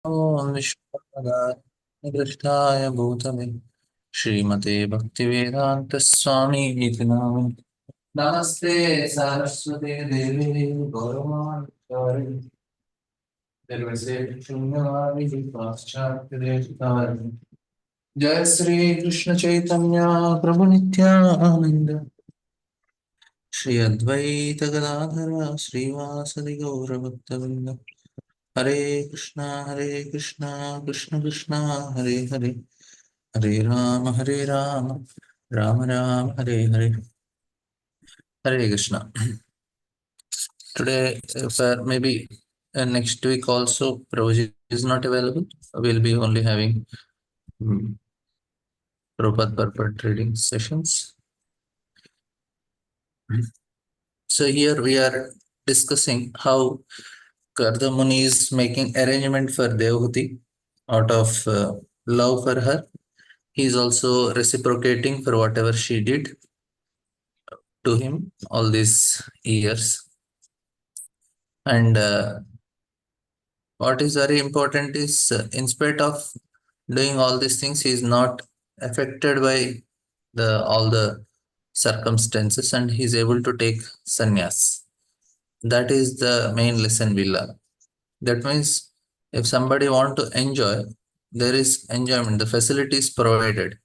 ओम विश्वनाथाय निकृष्टाय भूतले श्रीमते भक्तिवेदांत स्वामी इति नामिने। नमस्ते सरस्वती देवी गौरवाणी निर्वसे शून्यवादी पाश्चात्य देशतारिणी। जय श्री कृष्ण चैतन्य प्रभु नित्यानंद श्री अद्वैत गदाधर श्रीवासदि गौरभक्तवृंद। हरे कृष्णा कृष्ण कृष्णा हरे हरे, हरे Ram Ram Ram Hare Hare. Hare Krishna. Today, maybe next week also, Prabhuji is not available. We'll be only having Prabhupada purport reading sessions. So here we are discussing how Karda Muni is making arrangement for Devahuti out of love for her. He is also reciprocating for whatever she did to him all these years. And what is very important is, in spite of doing all these things, he is not affected by all the circumstances, and he is able to take sannyas. That is the main lesson we learn. That means if somebody want to enjoy, there is enjoyment. The facility is provided,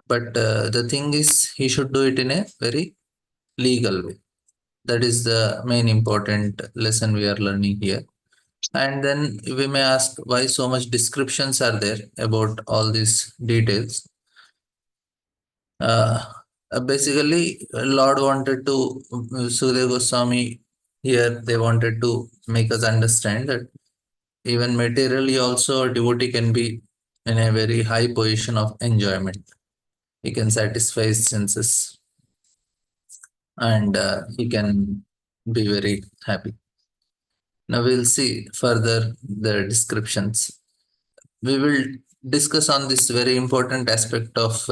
but the thing is, he should do it in a very legal way. That is the main important lesson we are learning here. And then we may ask why so much descriptions are there about all these details. Basically, Lord wanted to, Sudeva Goswami here, they wanted to make us understand that even materially also a devotee can be in a very high position of enjoyment. He can satisfy his senses, and he can be very happy. Now we'll see further the descriptions. We will discuss on this very important aspect of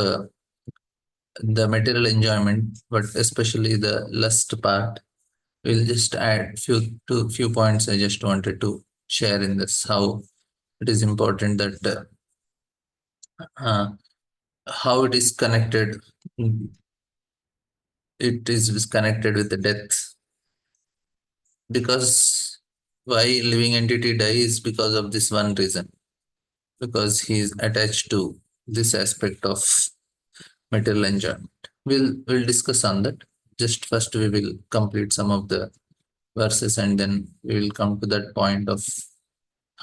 the material enjoyment, but especially the lust part. We'll just add few points I just wanted to share in this, how it is important that uh, how it is connected. It is connected with the death, because why living entity dies because of this one reason, because he is attached to this aspect of material enjoyment. We'll discuss on that. Just first we will complete some of the verses, and then we will come to that point of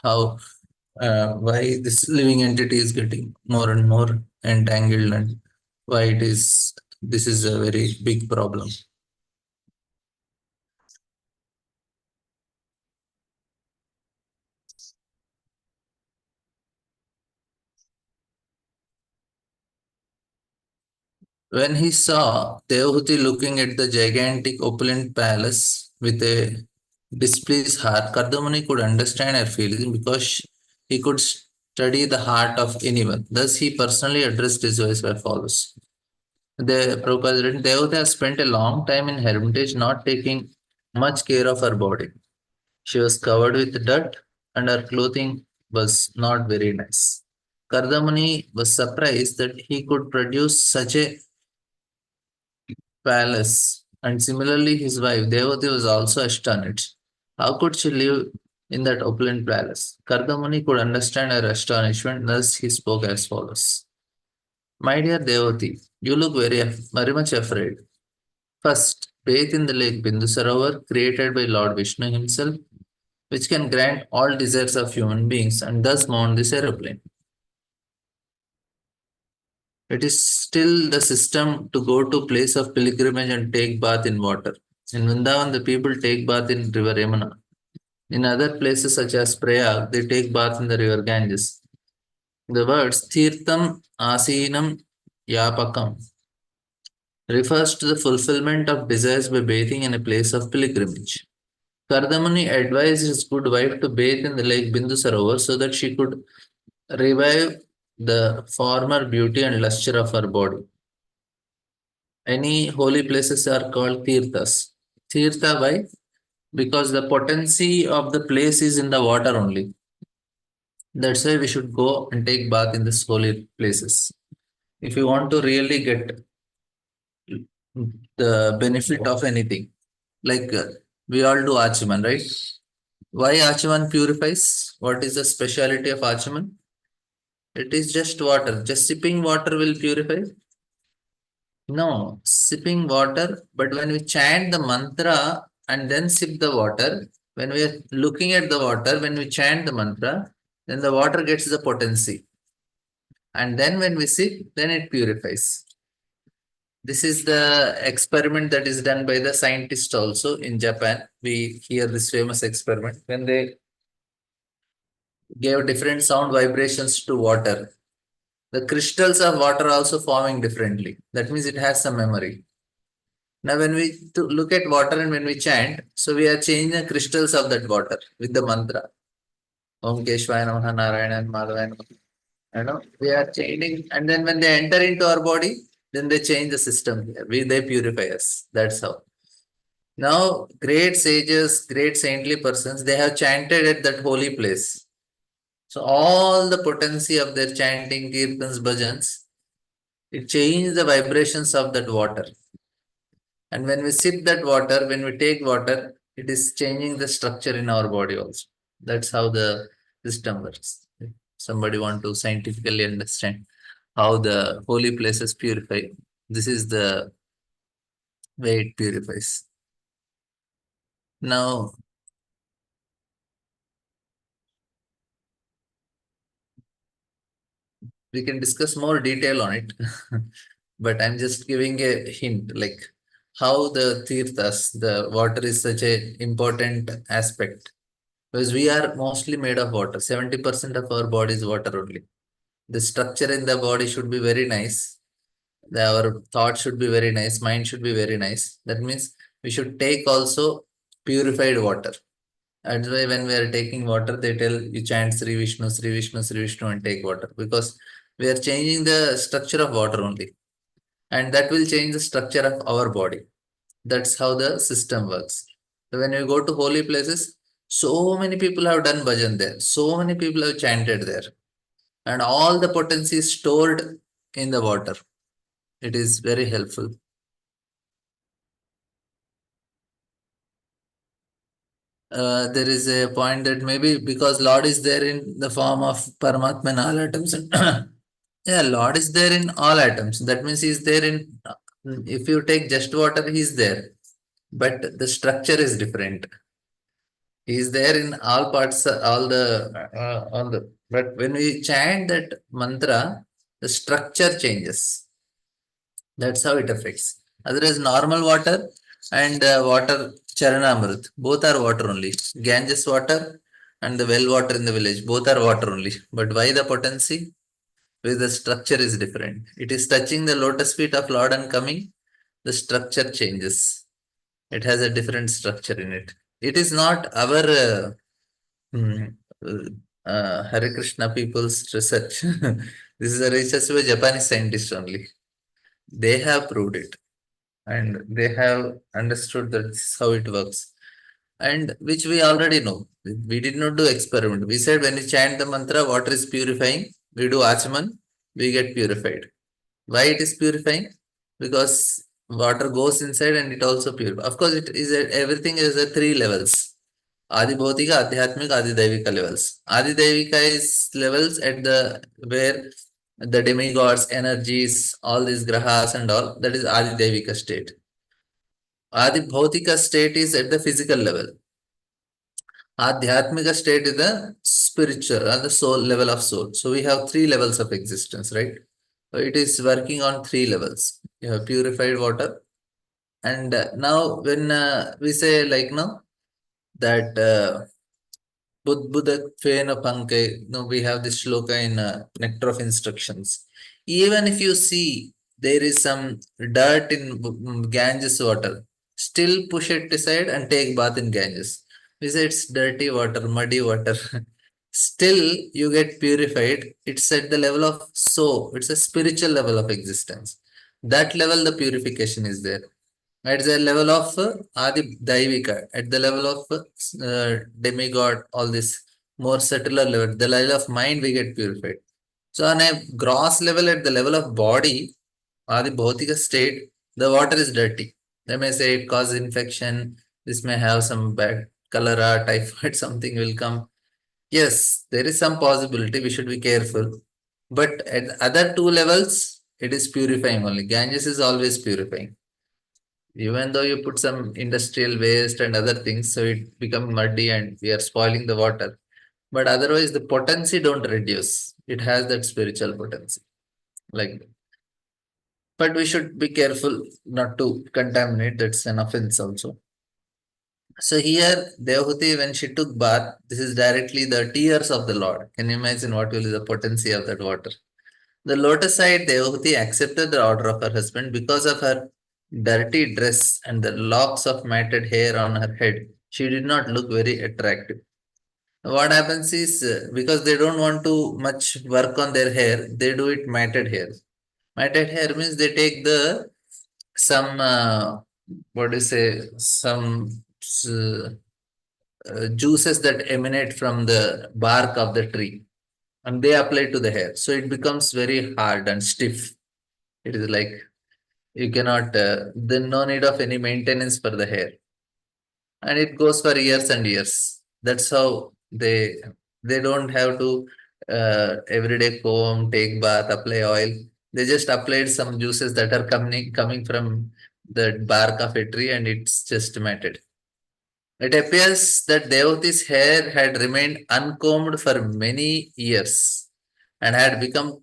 how why this living entity is getting more and more entangled, and why this is a very big problem. When he saw Devahuti looking at the gigantic opulent palace with a displeased heart, Kardamuni could understand her feelings because he could study the heart of anyone. Thus, he personally addressed his voice by follows. The Prabhupada written, Devahuti has spent a long time in hermitage, not taking much care of her body. She was covered with dirt, and her clothing was not very nice. Kardamuni was surprised that he could produce such a palace, and similarly his wife Devati was also astonished. How could she live in that opulent palace? Kardamuni could understand her astonishment, thus he spoke as follows. My dear Devati, you look very much afraid. First, bathe in the lake Bindusarovar, created by Lord Vishnu himself, which can grant all desires of human beings, and thus mount this aeroplane. It is still the system to go to place of pilgrimage and take bath in water. In Vrindavan, the people take bath in river Yamuna. In other places such as Prayag, they take bath in the river Ganges. The words Tirtham Asinam Yapakam refers to the fulfillment of desires by bathing in a place of pilgrimage. Kardamuni advised his good wife to bathe in the lake Bindusarovar so that she could revive the former beauty and luster of her body. Any holy places are called tirthas. Tirtha, why? Because the potency of the place is in the water only. That's why we should go and take bath in these holy places. If you want to really get the benefit of anything, like we all do Achaman, right? Why Achaman purifies? What is the speciality of Achaman? It is just water. Just sipping water will purify? No, sipping water. But when we chant the mantra and then sip the water, when we are looking at the water, when we chant the mantra, then the water gets the potency. And then when we sip, then it purifies. This is the experiment that is done by the scientists also in Japan. We hear this famous experiment when they gave different sound vibrations to water. The crystals of water also forming differently. That means it has some memory. Now, when we look at water and when we chant, so we are changing the crystals of that water with the mantra. Om Keshvaya Namaha Narayana Madhavaya Namaha. We are changing, and then when they enter into our body, then they change the system here. They purify us. That's how. Now, great sages, great saintly persons, they have chanted at that holy place. So all the potency of their chanting, kirtans, bhajans, it changes the vibrations of that water. And when we sip that water, when we take water, it is changing the structure in our body also. That's how the system works. If somebody want to scientifically understand how the holy places purify, this is the way it purifies. Now, we can discuss more detail on it, but I'm just giving a hint like how the tirthas, the water is such a important aspect because we are mostly made of water. 70% of our body is water only. The structure in the body should be very nice. Our thought should be very nice. Mind should be very nice. That means we should take also purified water. That's why when we are taking water, they tell you chant Sri Vishnu, Sri Vishnu, Sri Vishnu and take water because we are changing the structure of water only. And that will change the structure of our body. That's how the system works. So when you go to holy places, so many people have done bhajan there. So many people have chanted there. And all the potency is stored in the water. It is very helpful. There is a point that maybe because Lord is there in the form of Paramatma in all atoms. Yeah, Lord is there in all atoms. That means He is there in, if you take just water, He is there. But the structure is different. He is there in all parts, all the, but when we chant that mantra, the structure changes. That's how it affects. Otherwise, normal water and water Charanamrit, both are water only. Ganges water and the well water in the village, both are water only. But why the potency? Because the structure is different. It is touching the lotus feet of Lord and coming, the structure changes. It has a different structure in it. It is not our hmm, Hare Krishna people's research. This is a research by Japanese scientists only. They have proved it and they have understood that this is how it works. And which we already know. We did not do experiment. We said when we chant the mantra, water is purifying. We do achaman, we get purified. Why it is purifying? Because water goes inside and it also purifies. Of course, it is everything is at three levels. Adi Bhautika, Adhyatmika, Adi Daivika levels. Adi Daivika is levels at the where the demigods, energies, all these grahas and all, that is Adi Daivika state. Adi Bhautika state is at the physical level. Adhyatmika state is the spiritual, the soul level of soul. So we have three levels of existence, right? So it is working on three levels. You have purified water. And now when we say like no, that Buddha Fena Panke, no, we have this shloka in Nectar of Instructions. Even if you see there is some dirt in Ganges water, still push it aside and take bath in Ganges. We say it's dirty water, muddy water. Still you get purified. It's at the level of soul. It's a spiritual level of existence. That level the purification is there. At the level of Adi Daivika, at the level of demigod, all this more subtler level, the level of mind we get purified. So on a gross level, at the level of body or the bhautika state, the water is dirty. They may say it causes infection, this may have some bad cholera, typhoid, something will come. Yes, there is some possibility, we should be careful. But at other two levels, it is purifying only. Ganges is always purifying. Even though you put some industrial waste and other things, so it become muddy and we are spoiling the water. But otherwise, the potency don't reduce. It has that spiritual potency. Like, but we should be careful not to contaminate. That's an offense also. So here, Devahuti, when she took bath, this is directly the tears of the Lord. Can you imagine what will be the potency of that water? The lotus-eyed Devahuti accepted the order of her husband because of her dirty dress and the locks of matted hair on her head. She did not look very attractive. What happens is because they don't want to much work on their hair, they do it matted hair. Matted hair means they take the some what do you say some juices that emanate from the bark of the tree and they apply to the hair, so it becomes very hard and stiff. It is like you cannot then no need of any maintenance for the hair, and it goes for years and years. That's how they don't have to everyday comb, take bath, apply oil. They just applied some juices that are coming from the bark of a tree and it's just matted. It appears that Devati's hair had remained uncombed for many years and had become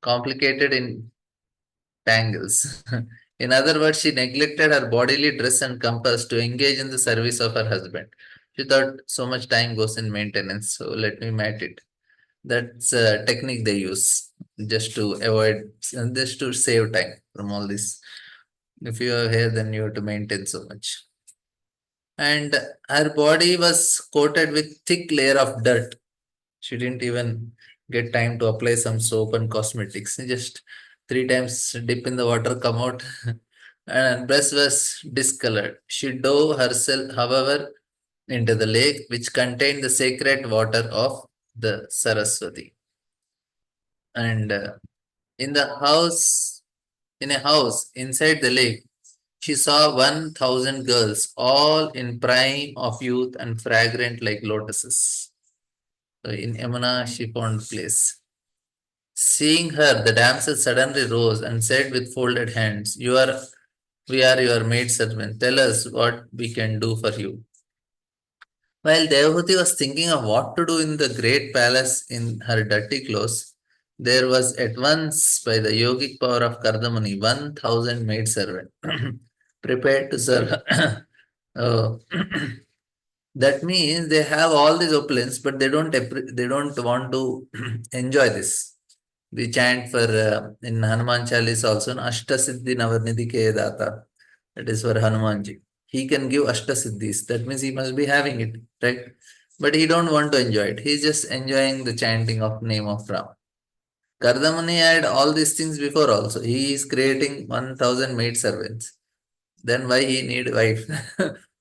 complicated in tangles. In other words, she neglected her bodily dress and compass to engage in the service of her husband. She thought so much time goes in maintenance, so let me mat it. That's a technique they use just to avoid, just to save time from all this. If you have hair, then you have to maintain so much. And her body was coated with thick layer of dirt. She didn't even get time to apply some soap and cosmetics. Just three times dip in the water, come out, and breast was discolored. She dove herself, however, into the lake which contained the sacred water of the Saraswati. And in the house, in a house inside the lake, she saw 1,000 girls, all in prime of youth and fragrant like lotuses. So in Yamuna, she found place. Seeing her, the damsel suddenly rose and said with folded hands, we are your maid servant. Tell us what we can do for you. While Devahuti was thinking of what to do in the great palace in her dirty clothes, there was at once by the yogic power of Kardamani 1,000 maid servants prepared to serve her. Oh, that means they have all these opulence, but they don't want to enjoy this. We chant for in Hanuman Chalis also Ashta Siddhi Navarnidhi Ke Data. That is for Hanumanji. He can give Ashta Siddhis. That means he must be having it, right? But he don't want to enjoy it. He's just enjoying the chanting of name of Ram. Kardamani had all these things before also. He is creating 1,000 maid servants. Then why he need wife?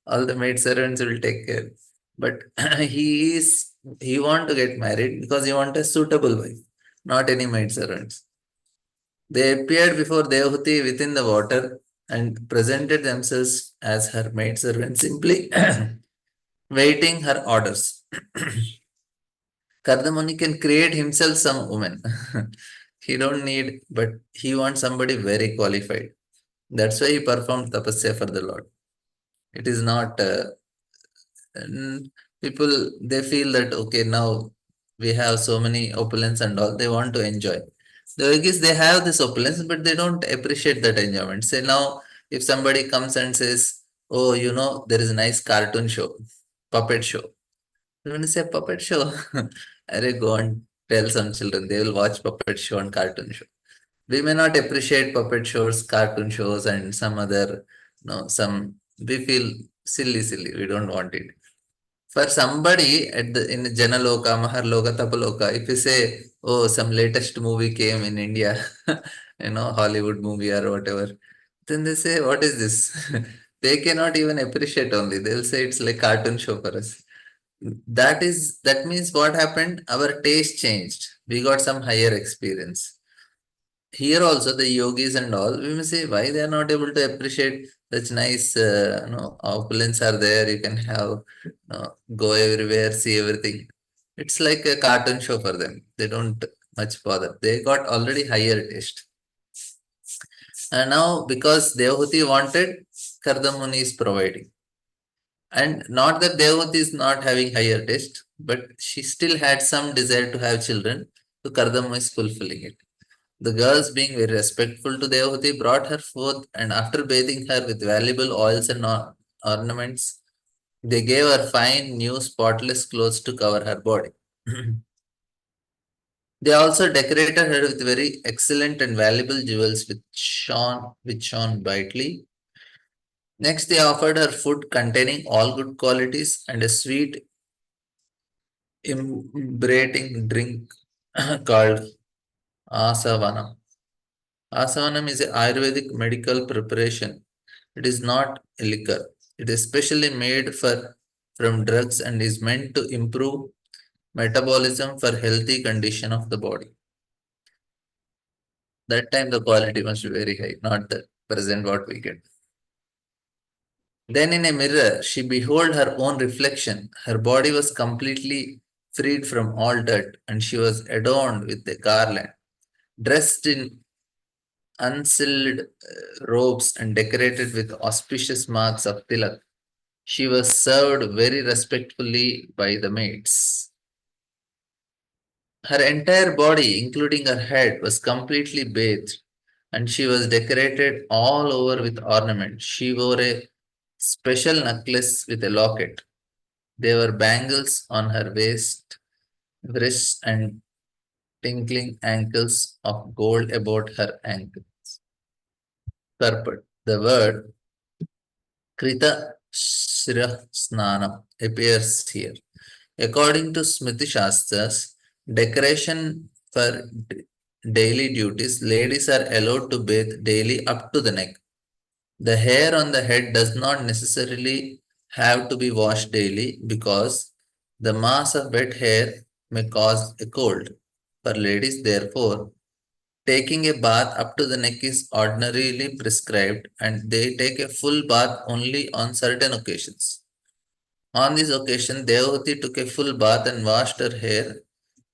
All the maid servants will take care. But he want to get married because he want a suitable wife, not any maid servants. They appeared before Devahuti within the water and presented themselves as her maidservants, simply waiting her orders. Kardamani can create himself some woman. He don't need, but he wants somebody very qualified. That's why he performed tapasya for the Lord. It is not people. They feel that okay, now we have so many opulence and all. They want to enjoy. The Yogis, they have this opulence, but they don't appreciate that enjoyment. Say now, if somebody comes and says, "Oh, there is a nice cartoon show, puppet show." When you say puppet show, I go and tell some children they will watch puppet show and cartoon show. We may not appreciate puppet shows, cartoon shows, and some other, some we feel silly. We don't want it. For somebody at the in Janaloka, Maharloka, Tapaloka, if you say, oh, some latest movie came in India, Hollywood movie or whatever, then they say, what is this? They cannot even appreciate only. They'll say it's like cartoon show for us. That means what happened? Our taste changed. We got some higher experience. Here also the yogis and all, we may say why they are not able to appreciate such nice opulence are there. You can have go everywhere, see everything. It's like a cartoon show for them. They don't much bother. They got already higher taste. And now because Devahuti wanted, Kardamuni is providing. And not that Devahuti is not having higher taste, but she still had some desire to have children. So Kardamuni is fulfilling it. The girls, being very respectful to Devahuti, brought her forth, and after bathing her with valuable oils and ornaments, they gave her fine, new, spotless clothes to cover her body. They also decorated her with very excellent and valuable jewels which shone brightly. Next, they offered her food containing all good qualities and a sweet, inebriating drink called asavanam. Asavanam is an Ayurvedic medical preparation. It is not a liquor. It is specially made from drugs and is meant to improve metabolism for healthy condition of the body. That time the quality must be very high, not the present what we get. Then in a mirror, she beheld her own reflection. Her body was completely freed from all dirt, and she was adorned with a garland, dressed in unsealed robes and decorated with auspicious marks of tilak. She was served very respectfully by the maids. Her entire body, including her head, was completely bathed, and she was decorated all over with ornaments. She wore a special necklace with a locket. There were bangles on her waist, wrists, and tinkling ankles of gold about her ankles. Purport. The word Krita Shirah Snanam appears here. According to Smriti Shastras, decoration for daily duties, ladies are allowed to bathe daily up to the neck. The hair on the head does not necessarily have to be washed daily because the mass of wet hair may cause a cold. For ladies, therefore, taking a bath up to the neck is ordinarily prescribed and they take a full bath only on certain occasions. On this occasion, Devati took a full bath and washed her hair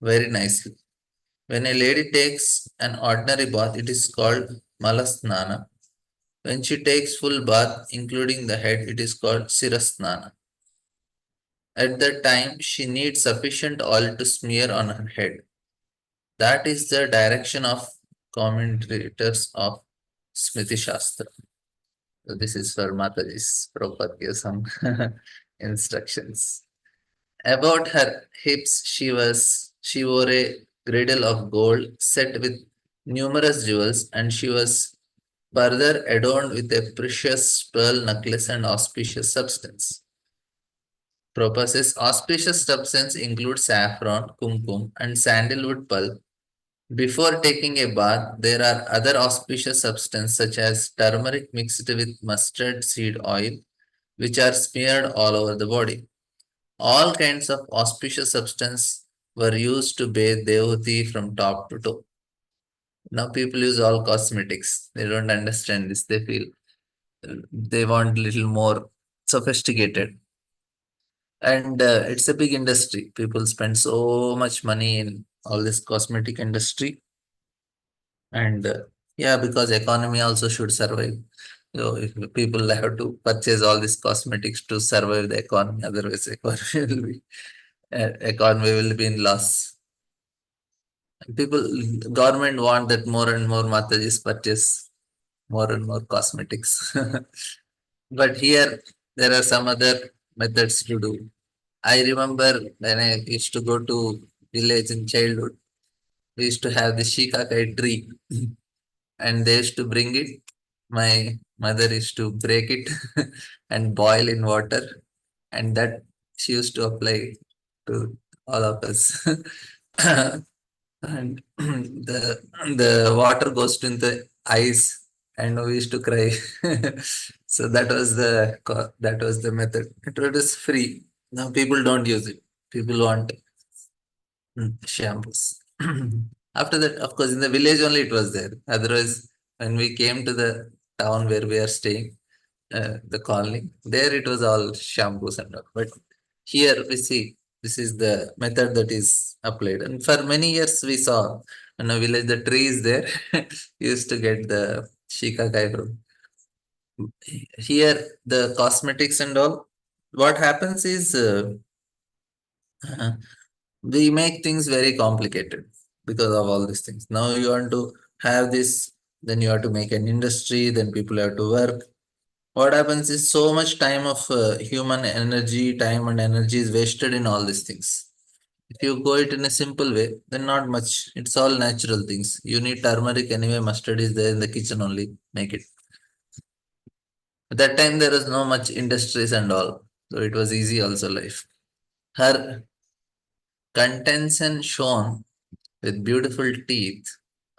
very nicely. When a lady takes an ordinary bath, it is called Malasnana. When she takes full bath, including the head, it is called Sirasnana. At that time, she needs sufficient oil to smear on her head. That is the direction of commentators of Smriti Shastra. So this is for Mataji's proper give some instructions. About her hips, she wore a girdle of gold set with numerous jewels, and she was further adorned with a precious pearl necklace and auspicious substance. Prabhupada says auspicious substance include saffron, kumkum, and sandalwood pulp. Before taking a bath, there are other auspicious substances such as turmeric mixed with mustard seed oil, which are smeared all over the body. All kinds of auspicious substances were used to bathe Devati from top to toe. Now people use all cosmetics. They don't understand this. They feel they want little more sophisticated. And it's a big industry. People spend so much money in all this cosmetic industry. And yeah, because economy also should survive. So if people have to purchase all these cosmetics to survive the economy, otherwise economy will be in loss. People, government want that more and more Matajis purchase more and more cosmetics. But here there are some other methods to do. I remember when I used to go to village in childhood, we used to have the shikakai tree and they used to bring it. My mother used to break it and boil in water, and that she used to apply to all of us. And the water goes into the eyes, and we used to cry. So that was the method. It was free. Now people don't use it. People want shampoos. After that, of course, in the village only it was there. Otherwise, when we came to the town where we are staying, the colony, there it was all shampoos and all. But here we see this is the method that is applied. And for many years we saw in a village the trees there used to get the shikakai from. Here the cosmetics and all. What happens is we make things very complicated because of all these things. Now you want to have this, then you have to make an industry, then people have to work. What happens is so much time of human energy, time and energy is wasted in all these things. If you go it in a simple way, then not much. It's all natural things. You need turmeric anyway, mustard is there in the kitchen only. Make it. At that time there was no much industries and all. So it was easy also life. Her contention shone with beautiful teeth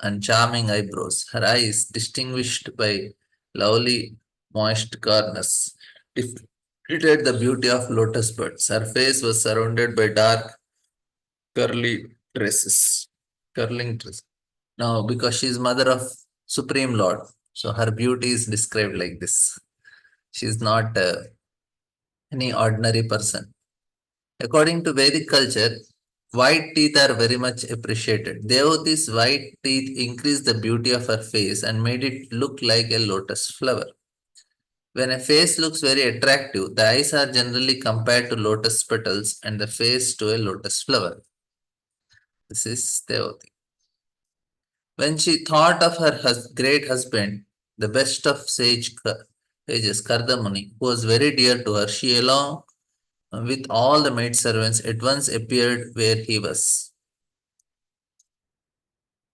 and charming eyebrows, her eyes, distinguished by lovely moist corners, reflected the beauty of lotus buds. Her face was surrounded by dark, curly tresses, curling tresses. Now, because she is mother of Supreme Lord, so her beauty is described like this. She is not any ordinary person. According to Vedic culture, white teeth are very much appreciated. Devothi's white teeth increased the beauty of her face and made it look like a lotus flower. When a face looks very attractive, the eyes are generally compared to lotus petals and the face to a lotus flower. This is Devoti. When she thought of her great husband, the best of sages, Kardamuni, who was very dear to her, she along with all the maidservants at once appeared where he was.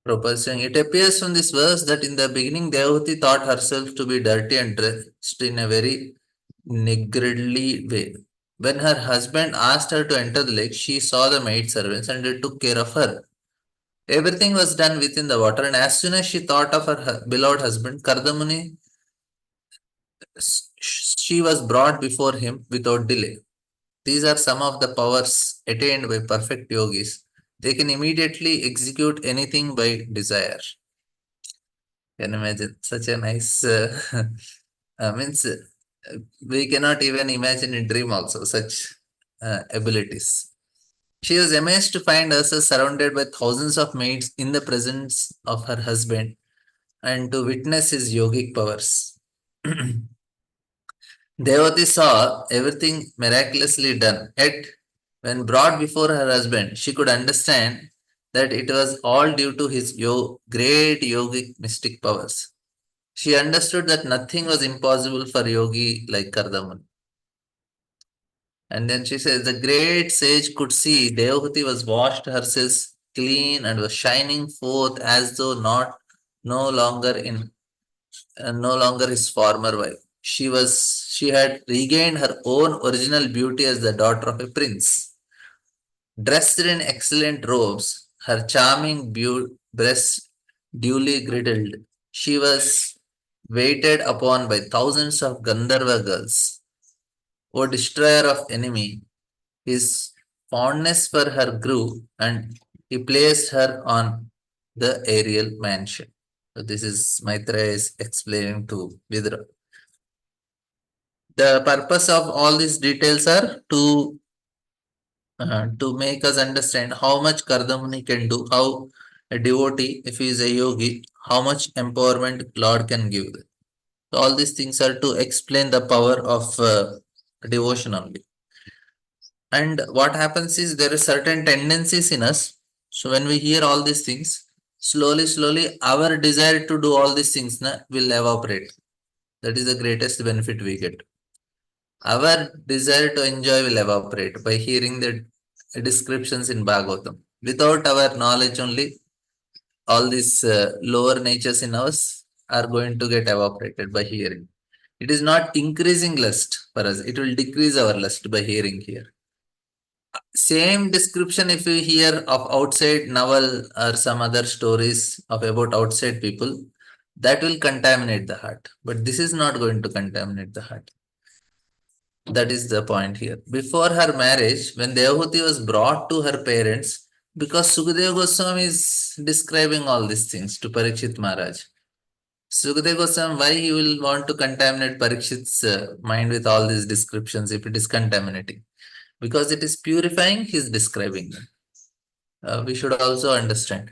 Proposing. It appears from this verse that in the beginning Devati thought herself to be dirty and dressed in a very niggardly way. When her husband asked her to enter the lake, she saw the maidservants and they took care of her. Everything was done within the water, and as soon as she thought of her beloved husband, Kardamuni, she was brought before him without delay. These are some of the powers attained by perfect yogis. They can immediately execute anything by desire. Can imagine such a nice means we cannot even imagine in dream also such abilities. She was amazed to find herself surrounded by thousands of maids in the presence of her husband and to witness his yogic powers. Devati saw everything miraculously done. Yet, when brought before her husband, she could understand that it was all due to his great yogic mystic powers. She understood that nothing was impossible for yogi like Kardaman. And then she says, the great sage could see Devati was washed herself clean and was shining forth as though not no longer in no longer his former wife. She had regained her own original beauty as the daughter of a prince. Dressed in excellent robes, her charming breasts duly girdled, she was waited upon by thousands of Gandharva girls. O destroyer of enemy, his fondness for her grew, and he placed her on the aerial mansion. So this is Maitreya is explaining to Vidra. The purpose of all these details are to make us understand how much Kardamuni can do, how a devotee, if he is a yogi, how much empowerment Lord can give. So all these things are to explain the power of devotion only. And what happens is there are certain tendencies in us. So when we hear all these things, slowly, our desire to do all these things will evaporate. That is the greatest benefit we get. Our desire to enjoy will evaporate by hearing the descriptions in Bhagavatam. Without our knowledge only, all these lower natures in us are going to get evaporated by hearing. It is not increasing lust for us. It will decrease our lust by hearing here. Same description if you hear of outside novel or some other stories of about outside people, that will contaminate the heart. But this is not going to contaminate the heart. That is the point here. Before her marriage, when Devahuti was brought to her parents, because Sukadeva Goswami is describing all these things to Parikshit Maharaj. Sukadeva Goswami, why he will want to contaminate Parikshit's mind with all these descriptions if it is contaminating? Because it is purifying, he is describing them. We should also understand.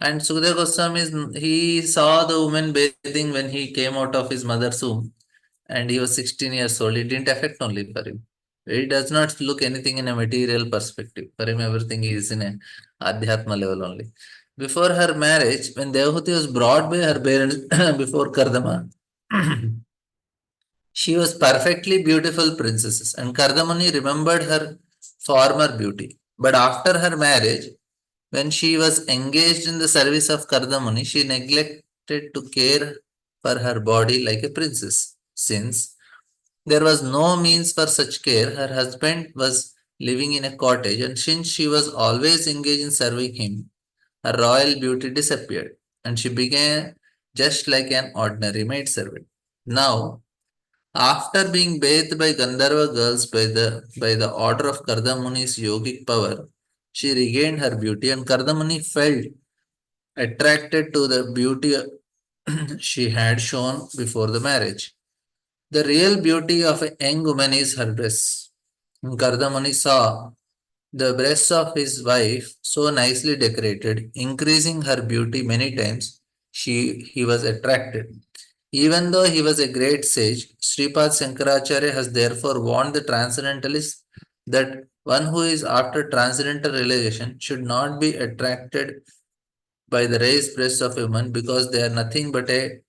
And Sukadeva Goswami, he saw the woman bathing when he came out of his mother's womb and he was 16 years old. It didn't affect only for him. He does not look anything in a material perspective. For him, everything is in a adhyatma level only. Before her marriage, when Devahuti was brought by her parents before Kardama, she was perfectly beautiful princess, and Kardamani remembered her former beauty. But after her marriage, when she was engaged in the service of Kardamani, she neglected to care for her body like a princess. Since there was no means for such care, her husband was living in a cottage, and since she was always engaged in serving him, her royal beauty disappeared, and she became just like an ordinary maidservant. Now, after being bathed by Gandharva girls by the order of Kardamuni's yogic power, she regained her beauty, and Kardamuni felt attracted to the beauty she had shown before the marriage. The real beauty of a young woman is her breasts. Kardamuni saw the breasts of his wife so nicely decorated, increasing her beauty many times. He was attracted. Even though he was a great sage, Sripad Shankaracharya has therefore warned the transcendentalists that one who is after transcendental realization should not be attracted by the raised breasts of a woman because they are nothing but a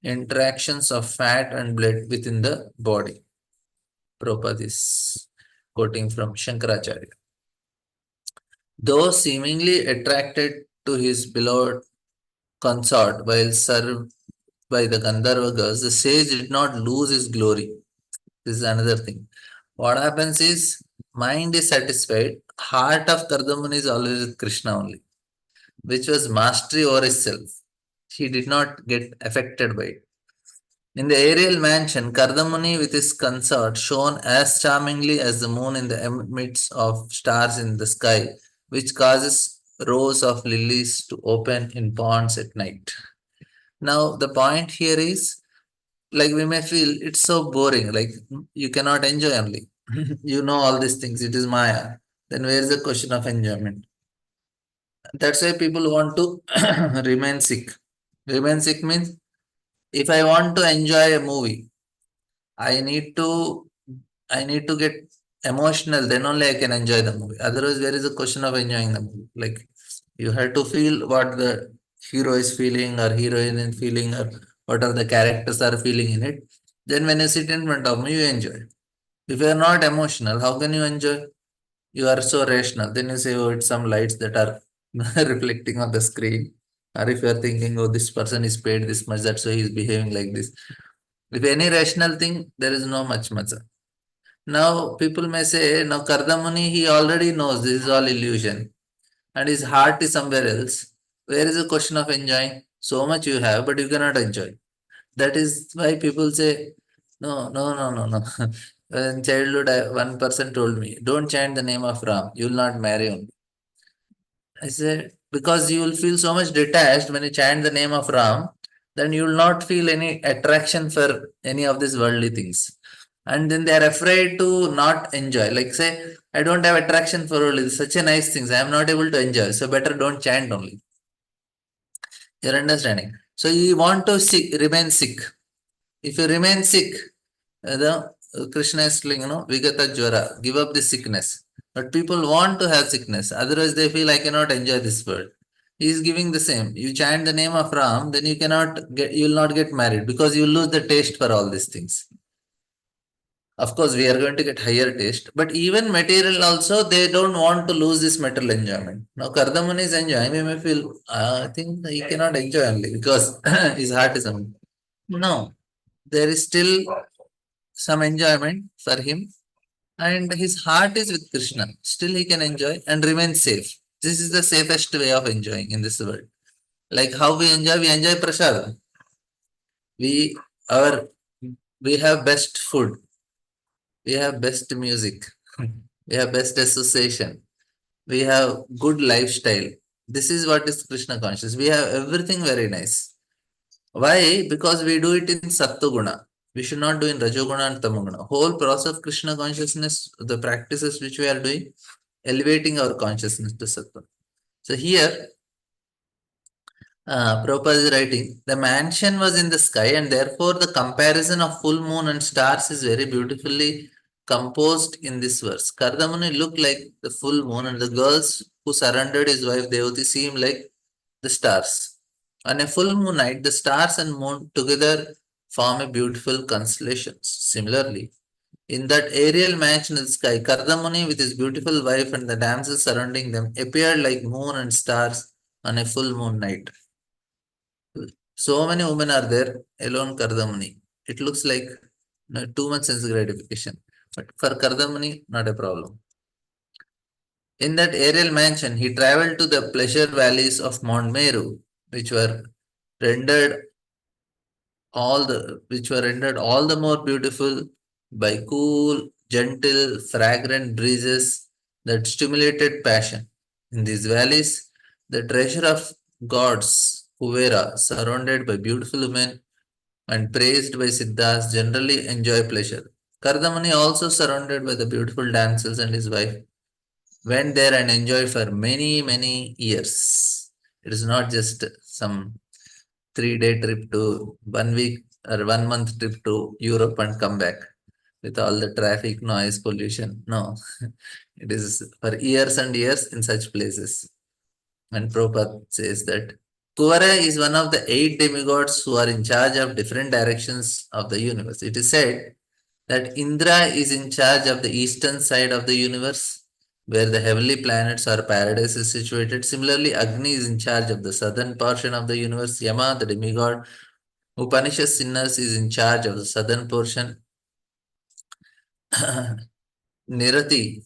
interactions of fat and blood within the body. Prabhupada is quoting from Shankaracharya. Though seemingly attracted to his beloved consort while served by the Gandharva girls, the sage did not lose his glory. This is another thing. What happens is mind is satisfied, heart of Kardamuni is always with Krishna only, which was mastery over himself. He did not get affected by it. In the aerial mansion, Kardamuni with his consort shone as charmingly as the moon in the midst of stars in the sky, which causes rows of lilies to open in ponds at night. Now, the point here is like we may feel it's so boring, like you cannot enjoy only. You know all these things, it is Maya. Then where is the question of enjoyment? That's why people want to remain sick. Remain sick means if I want to enjoy a movie, I need to I need to get emotional, then only I can enjoy the movie. Otherwise, there is a question of enjoying the movie. Like you have to feel what the hero is feeling or heroine is feeling or what are the characters are feeling in it. Then when you sit in front of me, you enjoy. If you are not emotional, how can you enjoy? You are so rational. Then you say, oh, it's some lights that are reflecting on the screen. Or if you are thinking, oh, this person is paid this much, that's why he is behaving like this. If any rational thing, there is no much maza. Now people may say, now Kardamuni, he already knows this is all illusion and his heart is somewhere else. Where is the question of enjoying? So much you have, but you cannot enjoy. That is why people say, no, no, no, no, no. In childhood, one person told me, don't chant the name of Ram, you will not marry only. I said, because you will feel so much detached when you chant the name of Ram, then you will not feel any attraction for any of these worldly things. And then they are afraid to not enjoy. Like say, I don't have attraction for worldly, such a nice things. I am not able to enjoy. So better don't chant only. You're understanding. So you want to remain sick. If you remain sick, the Krishna is like, Vigata Jwara, give up the sickness. But people want to have sickness. Otherwise, they feel I cannot enjoy this world. He is giving the same. You chant the name of Ram, then you will not get married because you lose the taste for all these things. Of course, we are going to get higher taste, but even material also, they don't want to lose this material enjoyment. Now, Kardaman is enjoying, we may feel, I think he cannot enjoy only because his heart is on. No, there is still some enjoyment for him, and his heart is with Krishna. Still, he can enjoy and remain safe. This is the safest way of enjoying in this world. Like how we enjoy prasad. We our we have best food. we have best music, we have best association, we have good lifestyle. This is what is Krishna conscious. We have everything very nice. Why? Because we do it in Sattva. We should not do in Rajoguna and Tamoguna. Whole process of Krishna consciousness, the practices which we are doing, elevating our consciousness to Sattva. So here, Prabhupada is writing, the mansion was in the sky, and therefore the comparison of full moon and stars is very beautifully composed in this verse. Kardamuni looked like the full moon, and the girls who surrounded his wife Devati seemed like the stars. On a full moon night, the stars and moon together form a beautiful constellation. Similarly, in that aerial mansion in the sky, Kardamuni with his beautiful wife and the damsels surrounding them appeared like moon and stars on a full moon night. So many women are there, alone Kardamuni. It looks like too much sense gratification. But for Kardamuni, not a problem. In that aerial mansion, he traveled to the pleasure valleys of Mount Meru, which were rendered all the more beautiful by cool, gentle, fragrant breezes that stimulated passion. In these valleys, the treasure of gods, Kuvera, surrounded by beautiful women and praised by Siddhas, generally enjoy pleasure. Kardamani, also surrounded by the beautiful damsels and his wife, went there and enjoyed for many, many years. It is not just some 3 day trip to 1 week or 1 month trip to Europe and come back with all the traffic, noise, pollution. No, it is for years and years in such places. And Prabhupada says that Kuvara is one of the 8 demigods who are in charge of different directions of the universe. It is said that Indra is in charge of the eastern side of the universe, where the heavenly planets or paradise is situated. Similarly, Agni is in charge of the southern portion of the universe. Yama, the demigod who punishes sinners, is in charge of the southern portion. Nirati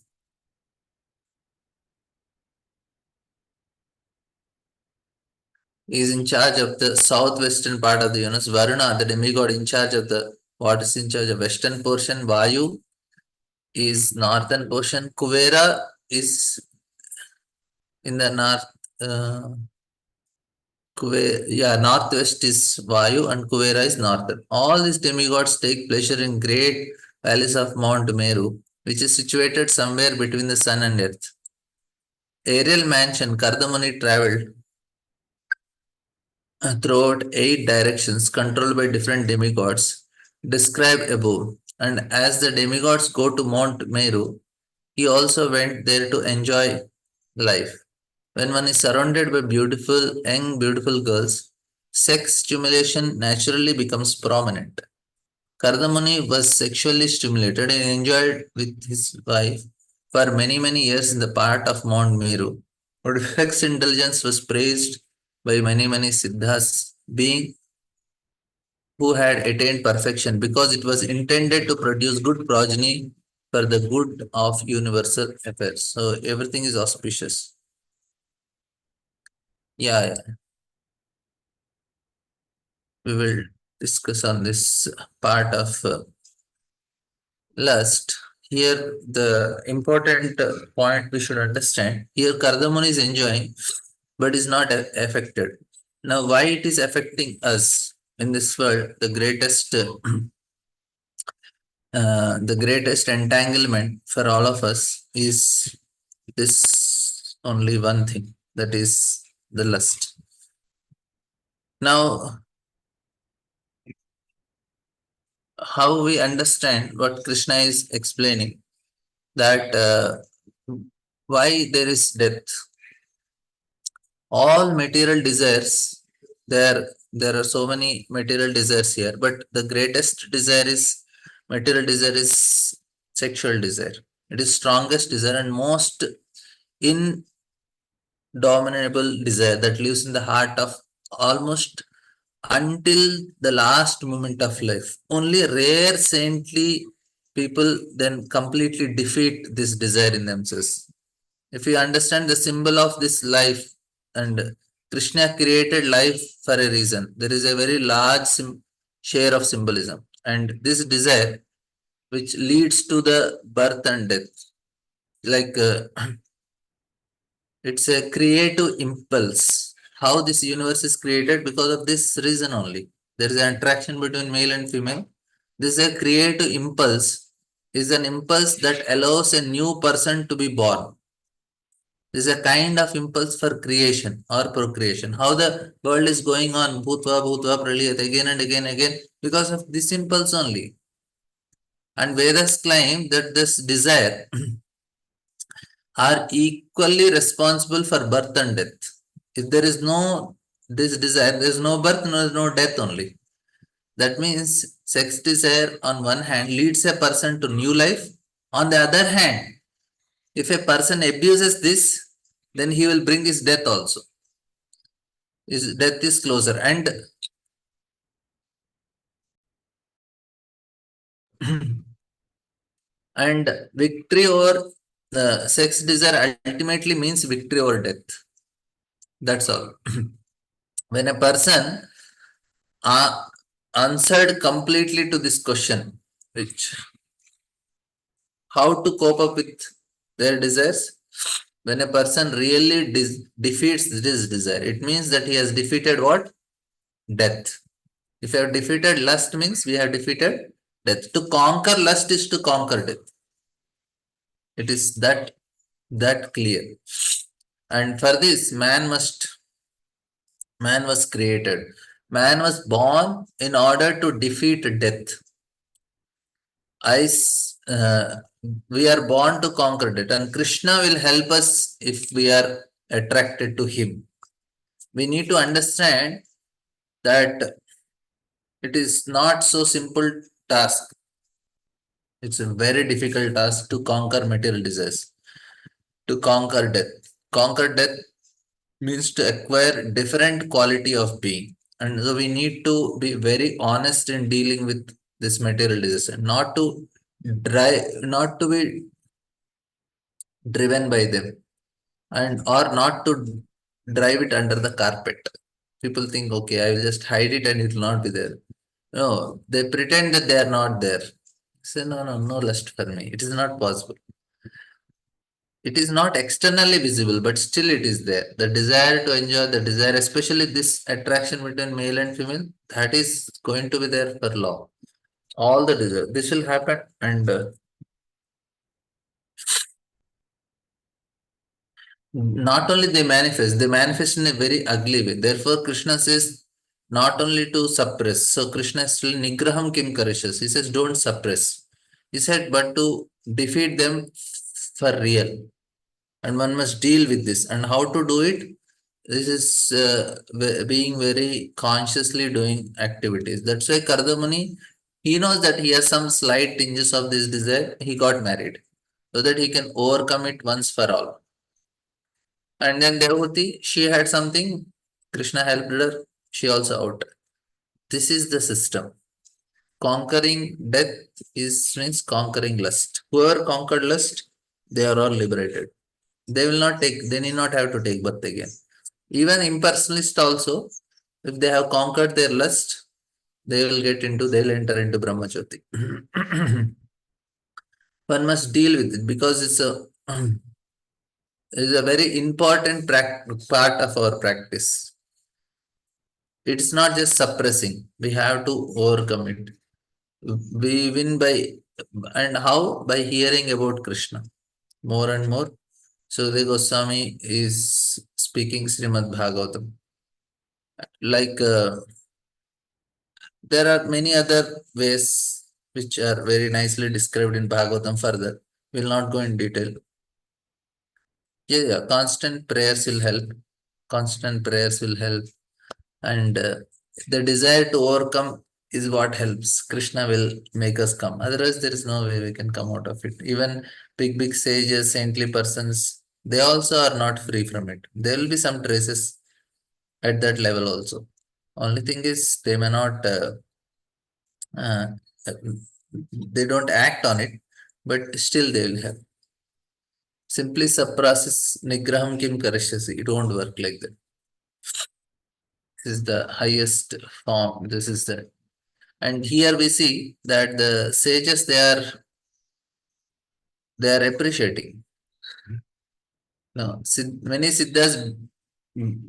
is in charge of the southwestern part of the universe. Varuna, the demigod, in charge of the what is in charge of western portion. Vayu is northern portion. Kuvera is in the north. Northwest is Vayu and Kuvera is northern. All these demigods take pleasure in great valleys of Mount Meru, which is situated somewhere between the sun and earth. Aerial mansion Kardamani traveled throughout 8 directions controlled by different demigods described above. And as the demigods go to Mount Meru, he also went there to enjoy life. When one is surrounded by beautiful girls, sex stimulation naturally becomes prominent. Kardamuni was sexually stimulated and enjoyed with his wife for many, many years in the part of Mount Meru. Odifex intelligence was praised by many, many siddhas, being who had attained perfection because it was intended to produce good progeny for the good of universal affairs. So everything is auspicious. Yeah, we will discuss on this part of lust. Here, the important point we should understand here, Kardamon is enjoying but is not affected. Now, why it is affecting us in this world? The greatest entanglement for all of us is this only one thing, that is the lust. Now, how we understand what Krishna is explaining, that why there is death. All material desires, there are so many material desires here, but the greatest desire is material desire is sexual desire. It is strongest desire and most indomitable desire that lives in the heart of almost until the last moment of life. Only rare saintly people then completely defeat this desire in themselves. If you understand the symbol of this life, and Krishna created life for a reason, there is a very large share of symbolism, and this desire which leads to the birth and death. Like it's a creative impulse. How this universe is created because of this reason only. There is an attraction between male and female. This is a creative impulse. Is an impulse that allows a new person to be born. This is a kind of impulse for creation or procreation. How the world is going on, bhutva, bhutva, praliyat, again and again, again, because of this impulse only. And Vedas claim that this desire are equally responsible for birth and death. If there is no this desire, there is no birth, there is no death only. That means sex desire on one hand leads a person to new life. On the other hand, if a person abuses this, then he will bring his death also. His death is closer. And and victory over the sex desire ultimately means victory over death. That's all. When a person answered completely to this question, which how to cope up with their desires, when a person really defeats this desire, it means that he has defeated what? Death. If you have defeated lust means we have defeated death. To conquer lust is to conquer death. It is that clear. And for this, man was created. Man was born in order to defeat death. I we are born to conquer it, and Krishna will help us if we are attracted to him. We need to understand that it is not so simple task. It's a very difficult task to conquer material desires, to conquer death. Conquer death means to acquire different quality of being. And so we need to be very honest in dealing with this material desire, not to be driven by them, and or not to drive it under the carpet. People think, okay, I will just hide it and it will not be there. No, they pretend that they are not there. Say, no, no, no lust for me. It is not possible. It is not externally visible, but still it is there. The desire to enjoy, the desire, especially this attraction between male and female, that is going to be there for long. All the desire. This will happen, and not only they manifest in a very ugly way. Therefore, Krishna says not only to suppress. So Krishna is still nigraham kim karishas. He says don't suppress. He said but to defeat them for real. And one must deal with this. And how to do it? This is being very consciously doing activities. That's why Kardamani, he knows that he has some slight tinges of this desire. He got married so that he can overcome it once for all. And then Devati, she had something, Krishna helped her, she also out. This is the system. Conquering death is means conquering lust. Whoever conquered lust, they are all liberated. They need not have to take birth again. Even impersonalists also, if they have conquered their lust, they'll enter into Brahmajyoti. One must deal with it because it's a very important part of our practice. It's not just suppressing. We have to overcome it. We win by, and how? By hearing about Krishna more and more. So the Goswami is speaking Srimad Bhagavatam. Like there are many other ways which are very nicely described in Bhagavatam further. We'll not go in detail. Yeah, constant prayers will help. Constant prayers will help. And the desire to overcome is what helps. Krishna will make us come. Otherwise, there is no way we can come out of it. Even big sages, saintly persons, they also are not free from it. There will be some traces at that level also. Only thing is they may not, uh, they don't act on it, but still they will have. Simply suppresses nigraham kim karishyasi. It won't work like that. This is the highest form. This is the And here we see that the sages they are appreciating. No, many siddhas, mm,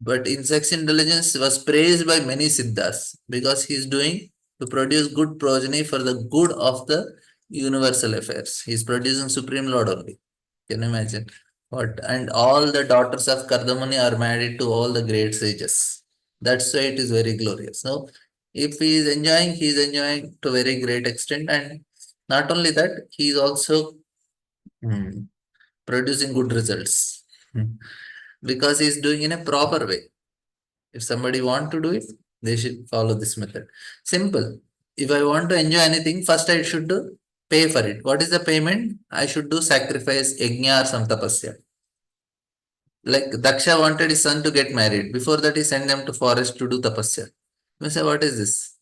but insect intelligence was praised by many siddhas because he is doing to produce good progeny for the good of the universal affairs. He is producing Supreme Lord only. Can you imagine? What? And all the daughters of Kardamani are married to all the great sages. That's why it is very glorious. So, if he is enjoying to a very great extent. And not only that, he is also hmm, producing good results. Because he is doing in a proper way. If somebody want to do it, they should follow this method. Simple. If I want to enjoy anything, first I should do pay for it. What is the payment? I should do sacrifice, yajna or some tapasya. Like Daksha wanted his son to get married. Before that, he sent them to forest to do tapasya. You say, what is this?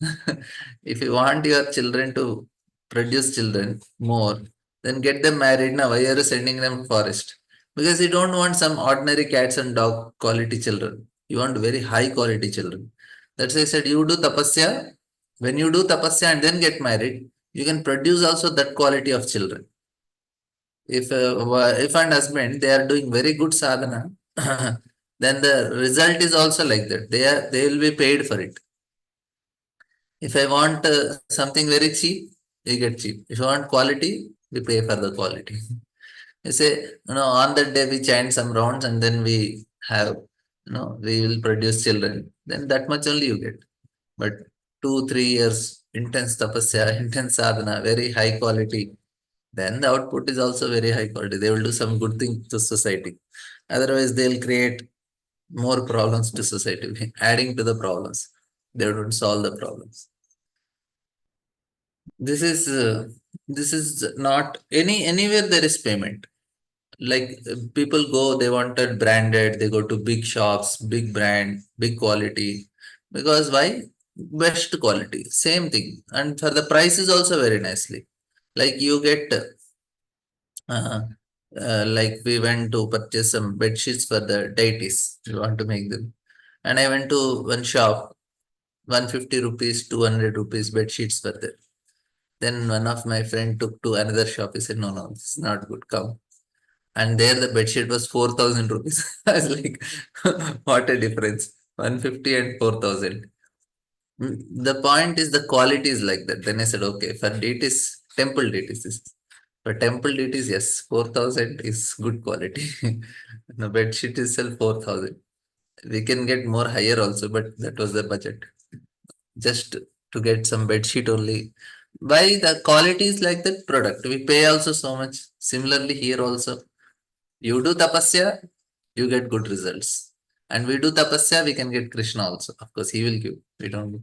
If you want your children to produce children more, then get them married now. Why are you sending them to forest? Because you don't want some ordinary cats and dog quality children. You want very high quality children. That's why I said you do tapasya. When you do tapasya and then get married, you can produce also that quality of children. If and husband they are doing very good sadhana, then the result is also like that. They will be paid for it. If I want something very cheap, you get cheap. If you want quality, we pay for the quality. You say, on that day we chant some rounds and then we have, we will produce children. Then that much only you get. But 2 3 years intense tapasya, intense sadhana, very high quality, then the output is also very high quality. They will do some good thing to society. Otherwise, they'll create more problems to society, adding to the problems. They don't solve the problems. This is not anywhere there is payment. Like people go, they wanted branded. They go to big shops, big brand, big quality. Because why? Best quality, same thing, and for the price is also very nicely. Like you get uh, like we went to purchase some bed sheets for the deities. We want to make them. And I went to one shop, 150 rupees, 200 rupees bed sheets for there. Then one of my friend took to another shop. He said, no, this is not good. Come. And there the bed sheet was 4,000 rupees. I was like, what a difference. 150 and 4,000. The point is the quality is like that. Then I said, okay, for deities, temple deities, for temple deities, yes, 4,000 is good quality. The bed sheet itself 4,000. We can get more higher also, but that was the budget. Just to get some bed sheet only. Why the quality is like that product? We pay also so much. Similarly, here also, you do tapasya, you get good results. And we do tapasya, we can get Krishna also. Of course, he will give. We don't give.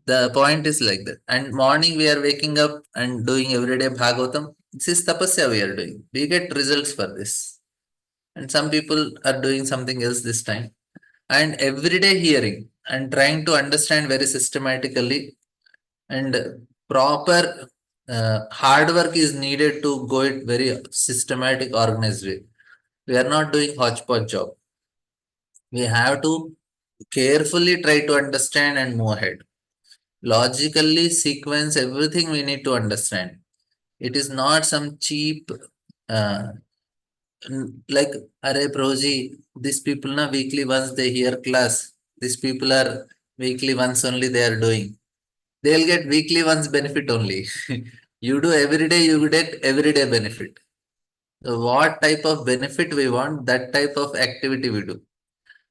The point is like that. And morning we are waking up and doing everyday Bhagavatam. This is tapasya we are doing. We get results for this. And some people are doing something else this time. And everyday hearing and trying to understand very systematically and proper hard work is needed to go it very systematic, organized way. We are not doing hodgepodge job. We have to carefully try to understand and move ahead. Logically sequence everything we need to understand. It is not some cheap uh, like Array Proji, these people na weekly once they hear class. These people are weekly once only they are doing. They'll get weekly once benefit only. You do every day, you get everyday benefit. So what type of benefit we want, that type of activity we do.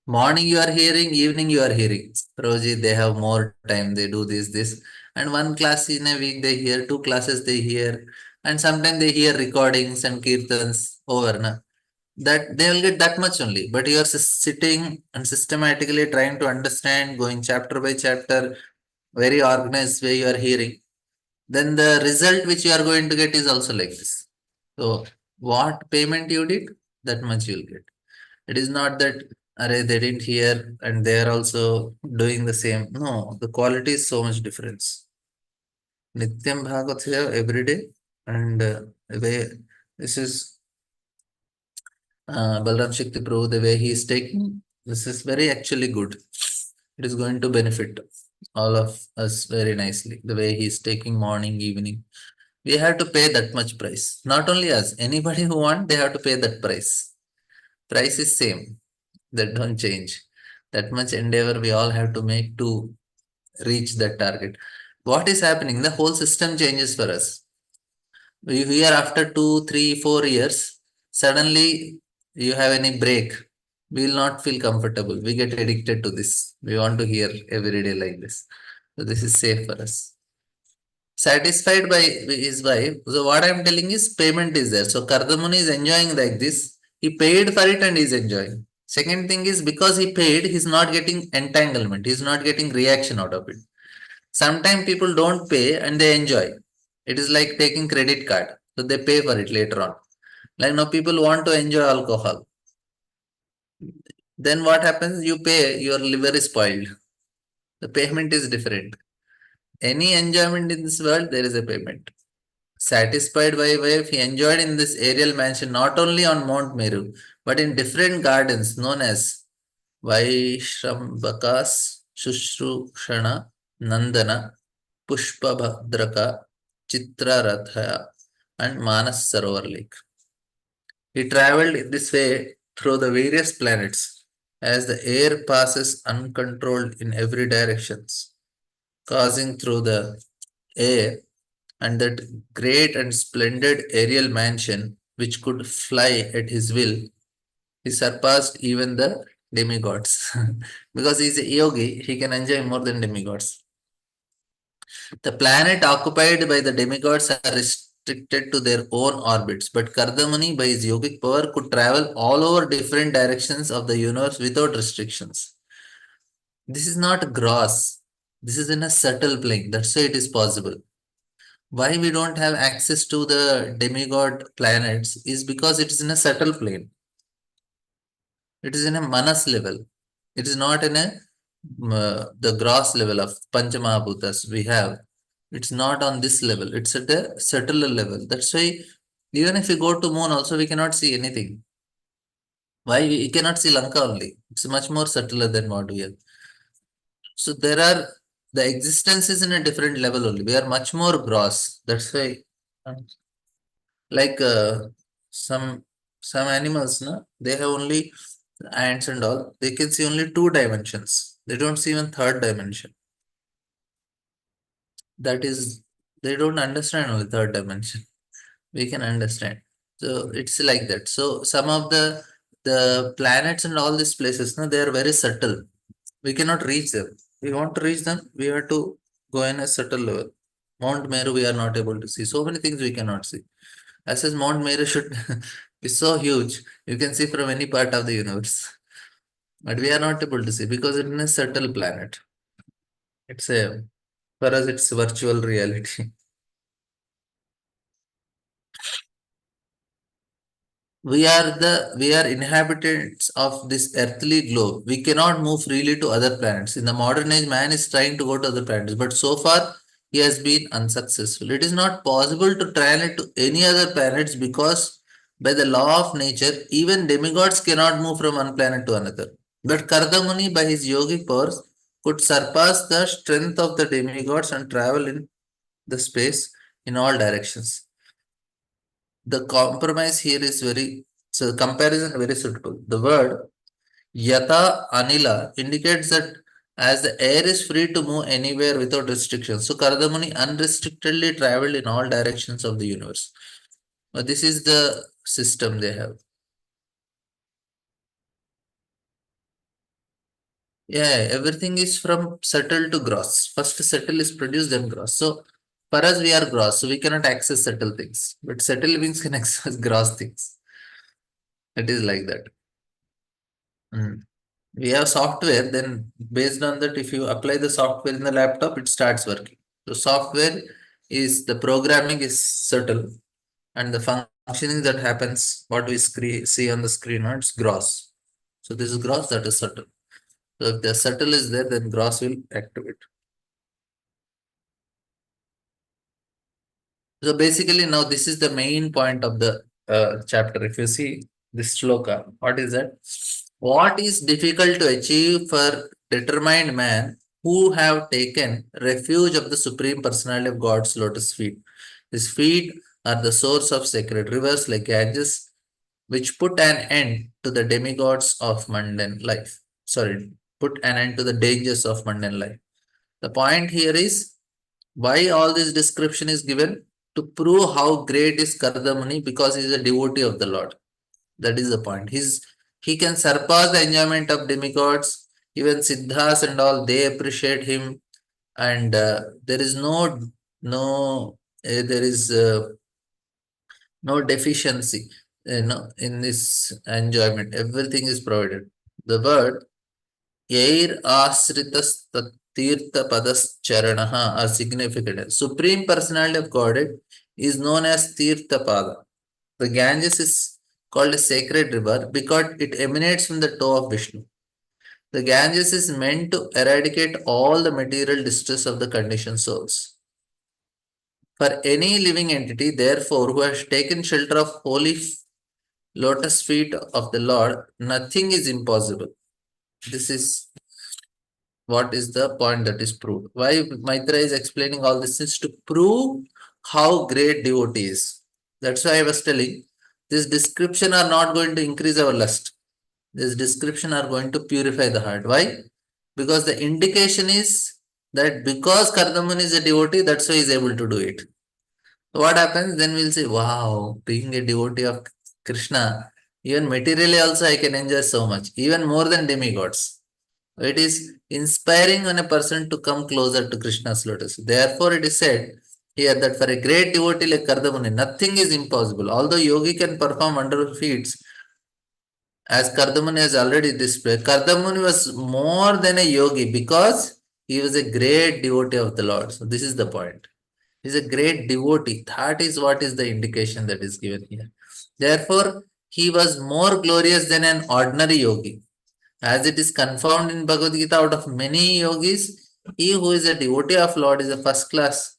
Morning you are hearing, evening you are hearing. Roji, they have more time, they do this. And one class in a week they hear, 2 classes they hear. And sometimes they hear recordings and kirtans over. Na? That they will get that much only. But you are sitting and systematically trying to understand, going chapter by chapter, very organized way you are hearing. Then the result which you are going to get is also like this. So what payment you did, that much you will get. It is not that they didn't hear and they are also doing the same. No, the quality is so much difference. Nityam Bhagavat here every day, and this is Balram Shakti Prabhu, the way he is taking, this is very actually good. It is going to benefit. all of us very nicely. The way he's taking morning, evening. We have to pay that much price. Not only us, anybody who want, they have to pay that price. Price is same. That don't change. That much endeavor we all have to make to reach that target. What is happening? The whole system changes for us. We are after 2, 3, 4 years, suddenly you have any break, we will not feel comfortable. We get addicted to this. We want to hear every day like this. So this is safe for us. Satisfied by his wife. So what I am telling is payment is there. So Kardamuni is enjoying like this. He paid for it and he is enjoying. Second thing is because he paid, he's not getting entanglement. He's not getting reaction out of it. Sometimes people don't pay and they enjoy. It is like taking credit card. So they pay for it later on. Like now people want to enjoy alcohol. Then what happens? You pay, your liver is spoiled. The payment is different. Any enjoyment in this world, there is a payment. Satisfied by wife, he enjoyed in this aerial mansion not only on Mount Meru, but in different gardens known as Vaishrambakas, Shushrushana, Nandana, Pushpabhadraka, Chitraratha, and Manas Sarovar Lake. He traveled in this way through the various planets as the air passes uncontrolled in every directions, causing through the air and that great and splendid aerial mansion which could fly at his will, he surpassed even the demigods. Because he is a yogi, he can enjoy more than demigods. The planet occupied by the demigods are restricted to their own orbits, but Kardamuni, by his yogic power, could travel all over different directions of the universe without restrictions. This is not gross. This is in a subtle plane. That's why it is possible. Why we don't have access to the demigod planets is because it is in a subtle plane. It is in a manas level. It is not in a the gross level of Panchamahabhutas we have. It's not on this level. It's at a subtler level. That's why even if we go to moon also we cannot see anything. Why we cannot see Lanka only? It's much more subtler than what we have. So there are the existence is in a different level only. We are much more gross. That's why like some some animals, no, they have only ants and all. They can see only 2 dimensions. They don't see even third dimension. That is, they don't understand only third dimension. We can understand. So it's like that. So some of the planets and all these places, no, they are very subtle. We cannot reach them. We want to reach them, we have to go in a subtle level. Mount Meru, we are not able to see. So many things we cannot see. As says Mount Meru should be so huge, you can see from any part of the universe. But we are not able to see because it is a subtle planet. It's a for us it's virtual reality. We are inhabitants of this earthly globe. We cannot move freely to other planets. In the modern age, man is trying to go to other planets, but so far he has been unsuccessful. It is not possible to travel to any other planets because by the law of nature, even demigods cannot move from one planet to another. But Kardamuni, by his yogic powers, could surpass the strength of the demigods and travel in the space in all directions. The compromise here is very, so comparison very suitable. The word yata anila indicates that as the air is free to move anywhere without restrictions. So Kardamuni unrestrictedly traveled in all directions of the universe. But this is the system they have. Yeah, everything is from subtle to gross. First subtle is produced, then gross. So for us, we are gross, so we cannot access subtle things. But subtle beings can access gross things. It is like that. Mm. We have software, then based on that, if you apply the software in the laptop, it starts working. So software is the programming is subtle and the functioning that happens, what we see on the screen, it's gross. So this is gross, that is subtle. So if the subtle is there, then gross will activate. So basically now this is the main point of the chapter. If you see this shloka, what is that? What is difficult to achieve for determined man who have taken refuge of the Supreme Personality of God's lotus feet. His feet are the source of sacred rivers like Ganges, which put an end to the demigods of mundane life. Sorry, put an end to the dangers of mundane life. The point here is why all this description is given to prove how great is Kardamuni because he is a devotee of the Lord. That is the point. He can surpass the enjoyment of demigods. Even Siddhas and all they appreciate him, and there is no there is no deficiency in this enjoyment. Everything is provided. The word Yair Asritas Tirtha Padas Charanaha are significant. Supreme Personality of Godhead is known as Tirtha Pada. The Ganges is called a sacred river because it emanates from the toe of Vishnu. The Ganges is meant to eradicate all the material distress of the conditioned souls. For any living entity, therefore, who has taken shelter of holy lotus feet of the Lord, nothing is impossible. This is what is the point that is proved. Why Maitra is explaining all this is to prove how great devotee is. That's why I was telling this description are not going to increase our lust. This description are going to purify the heart. Why? Because the indication is that because Kardaman is a devotee, that's why he is able to do it. So what happens? Then we'll say, wow, being a devotee of Krishna, even materially also I can enjoy so much, even more than demigods. It is inspiring on a person to come closer to Krishna's lotus. Therefore, it is said here that for a great devotee like Kardamuni, nothing is impossible. Although yogi can perform wonderful feats, as Kardamuni has already displayed, Kardamuni was more than a yogi because he was a great devotee of the Lord. So, this is the point. He is a great devotee. That is what is the indication that is given here. Therefore, he was more glorious than an ordinary yogi. As it is confirmed in Bhagavad Gita, out of many yogis, he who is a devotee of Lord is a first class.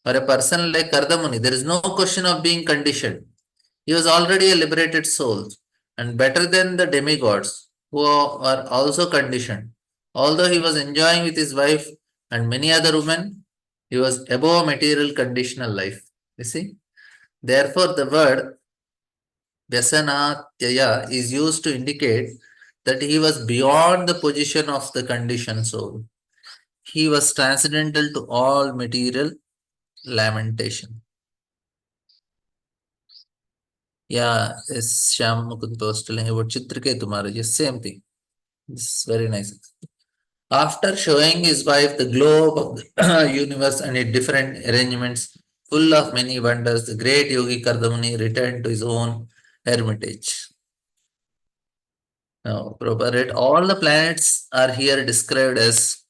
For a person like Kardamuni, there is no question of being conditioned. He was already a liberated soul and better than the demigods who are also conditioned. Although he was enjoying with his wife and many other women, he was above material conditional life. You see? Therefore, the word Vyasanatyaya is used to indicate that he was beyond the position of the conditioned soul. He was transcendental to all material lamentation. Yeah, yes, Shyam Mukund was telling about Chitriketu Maharaj. Yes, same thing. This is very nice. After showing his wife the globe of the universe and its different arrangements, full of many wonders, the great yogi Kardamuni returned to his own hermitage. Now, Prabhupada, all the planets are here described as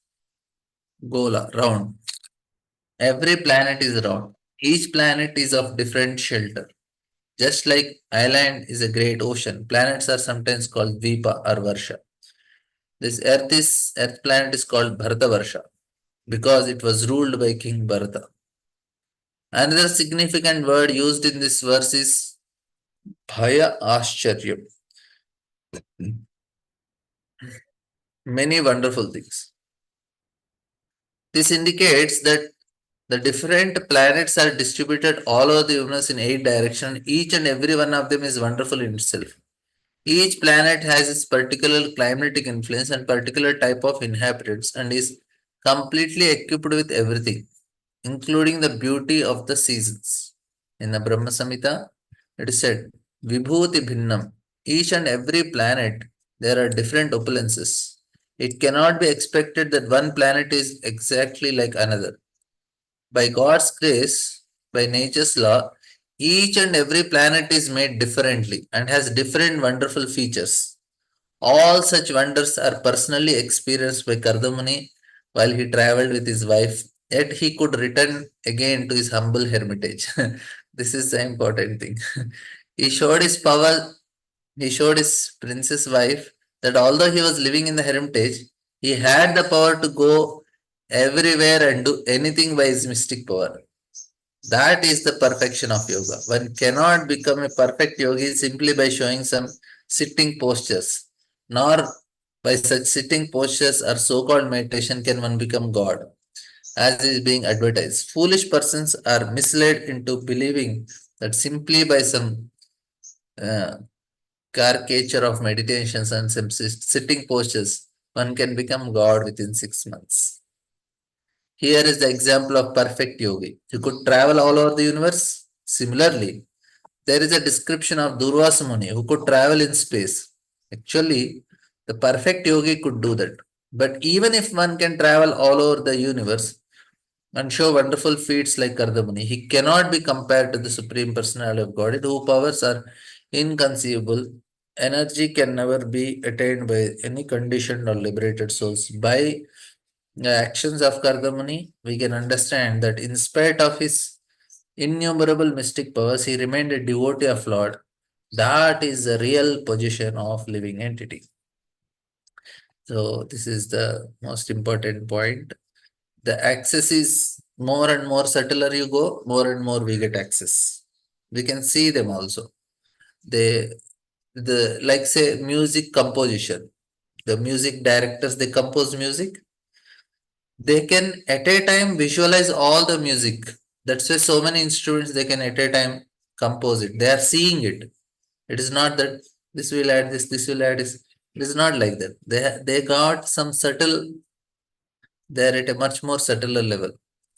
gola, round. Every planet is round. Each planet is of different shelter. Just like island is a great ocean, planets are sometimes called Dvipa or Varsha. This Earth planet is called Bharata Varsha because it was ruled by King Bharata. Another significant word used in this verse is Bhaya Ascharya. Many wonderful things. This indicates that the different planets are distributed all over the universe in 8 directions. Each and every one of them is wonderful in itself. Each planet has its particular climatic influence and particular type of inhabitants and is completely equipped with everything, including the beauty of the seasons. In the Brahma Samhita, it is said, Vibhuti Bhinnam. Each and every planet, there are different opulences. It cannot be expected that one planet is exactly like another. By God's grace, by nature's law, each and every planet is made differently and has different wonderful features. All such wonders are personally experienced by Kardamuni while he traveled with his wife, yet he could return again to his humble hermitage. This is the important thing. He showed his power, he showed his princess wife that although he was living in the hermitage, he had the power to go everywhere and do anything by his mystic power. That is the perfection of yoga. One cannot become a perfect yogi simply by showing some sitting postures, nor By such sitting postures or so-called meditation can one become God, as is being advertised. Foolish persons are misled into believing that simply by some uh, caricature of meditations and some sitting postures, one can become God within 6 months. Here is the example of perfect yogi. He could travel all over the universe. Similarly, there is a description of Durvasa Muni who could travel in space. Actually, the perfect yogi could do that. But even if one can travel all over the universe and show wonderful feats like Kardamuni, he cannot be compared to the Supreme Personality of Godhead, whose powers are inconceivable. Energy can never be attained by any conditioned or liberated souls. By the actions of Kardamuni, we can understand that in spite of his innumerable mystic powers, he remained a devotee of Lord. That is the real position of living entity. So this is the most important point. The access is more and more subtler you go, more and more we get access. We can see them also. They the like say music composition. The music directors they compose music. They can at a time visualize all the music. That's why so many instruments they can at a time compose it. They are seeing it. It is not that this will add this will add this. It is not like that. They got some subtle. They are at a much more subtler level.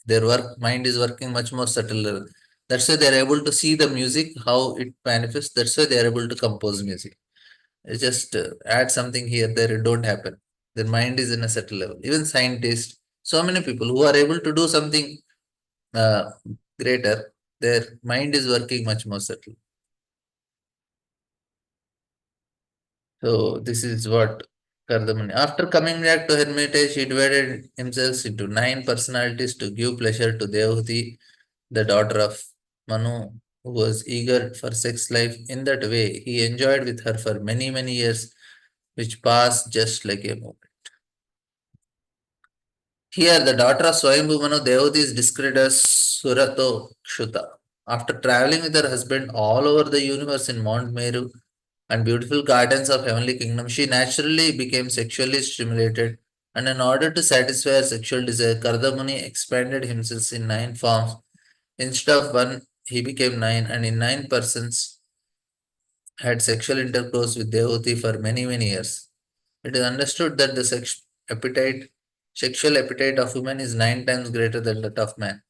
Their work mind is working much more subtle level. That's why they are able to see the music how it manifests. That's why they are able to compose music. It's just add something here there. It don't happen. Their mind is in a subtle level. Even scientists, so many people who are able to do something uh, greater, their mind is working much more subtle. So this is what Kardamani. After coming back to Hermitage, he divided himself into 9 personalities to give pleasure to Devahuti, the daughter of Manu, who was eager for sex life. In that way, he enjoyed with her for many, many years, which passed just like a moment. Here, the daughter of Swayambhu Manu, Devahuti is described as Surato Kshuta. After traveling with her husband all over the universe in Mount Meru, and beautiful gardens of heavenly kingdom, she naturally became sexually stimulated, and in order to satisfy her sexual desire, Kardamuni expanded himself in 9 forms. Instead of one, he became 9, and in 9 persons had sexual intercourse with Devoti for many, many years. It is understood that the sexual appetite of women is 9 times greater than that of man.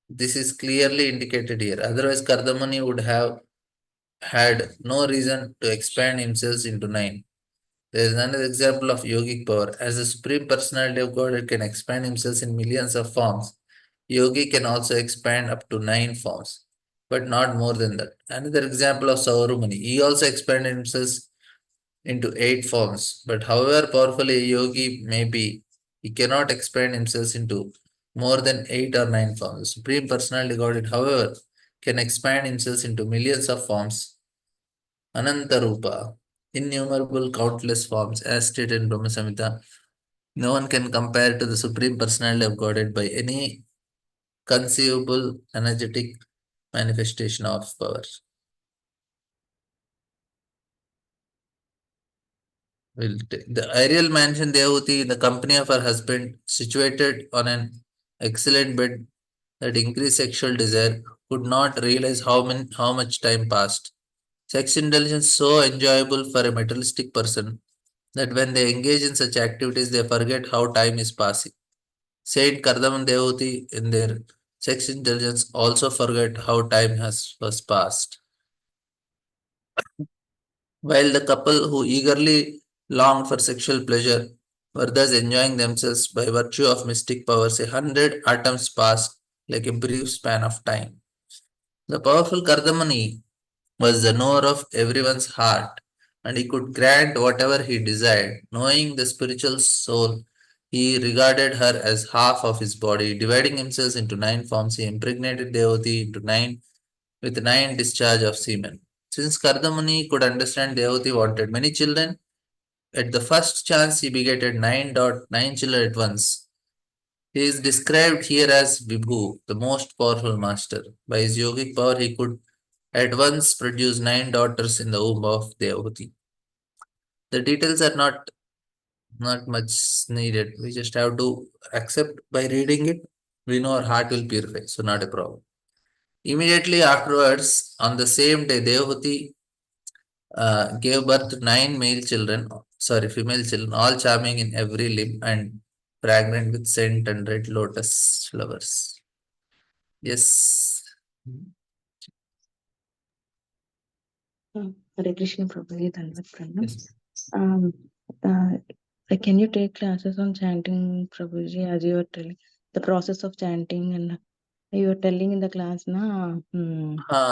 This is clearly indicated here. Otherwise, Kardamuni would have had no reason to expand himself into 9. There is another example of yogic power. As the Supreme Personality of God, it can expand himself in millions of forms. Yogi can also expand up to 9 forms, but not more than that. Another example of Saurumani. He also expanded himself into 8 forms, but however powerful a yogi may be, he cannot expand himself into more than 8 or 9 forms. The Supreme Personality of God, however, can expand himself into millions of forms. Anantarupa, innumerable countless forms, as stated in Brahma Samhita. No one can compare to the Supreme Personality of Godhead by any conceivable energetic manifestation of power. The aerial mansion Devahuti, in the company of her husband, situated on an excellent bed that increased sexual desire, could not realize how much time passed. Sex indulgence is so enjoyable for a materialistic person that when they engage in such activities, they forget how time is passing. Saint Kardaman Devoti, in their sex indulgence, also forget how time was passed. While the couple who eagerly longed for sexual pleasure were thus enjoying themselves by virtue of mystic powers, 100 atoms passed like a brief span of time. The powerful Kardamani was the knower of everyone's heart, and he could grant whatever he desired. Knowing the spiritual soul, he regarded her as half of his body. Dividing himself into 9 forms, he impregnated Devoti into 9 with 9 discharge of semen. Since Kardamuni could understand Devoti wanted many children, at the first chance he begetted 9 children at once. He is described here as Vibhu, the most powerful master. By his yogic power, he could at once produce 9 daughters in the womb of Devoti. The details are not not much needed. We just have to accept by reading it. We know our heart will purify, so not a problem. Immediately afterwards, on the same day, Devahuti gave birth to nine male children, sorry, female children, all charming in every limb and fragrant with scent and red lotus flowers. Yes. Hare Krishna Prabhuji, Dhanvat Pranam. Yes. Can you take classes on chanting, Prabhuji, as you were telling the process of chanting, and you were telling in the class, na,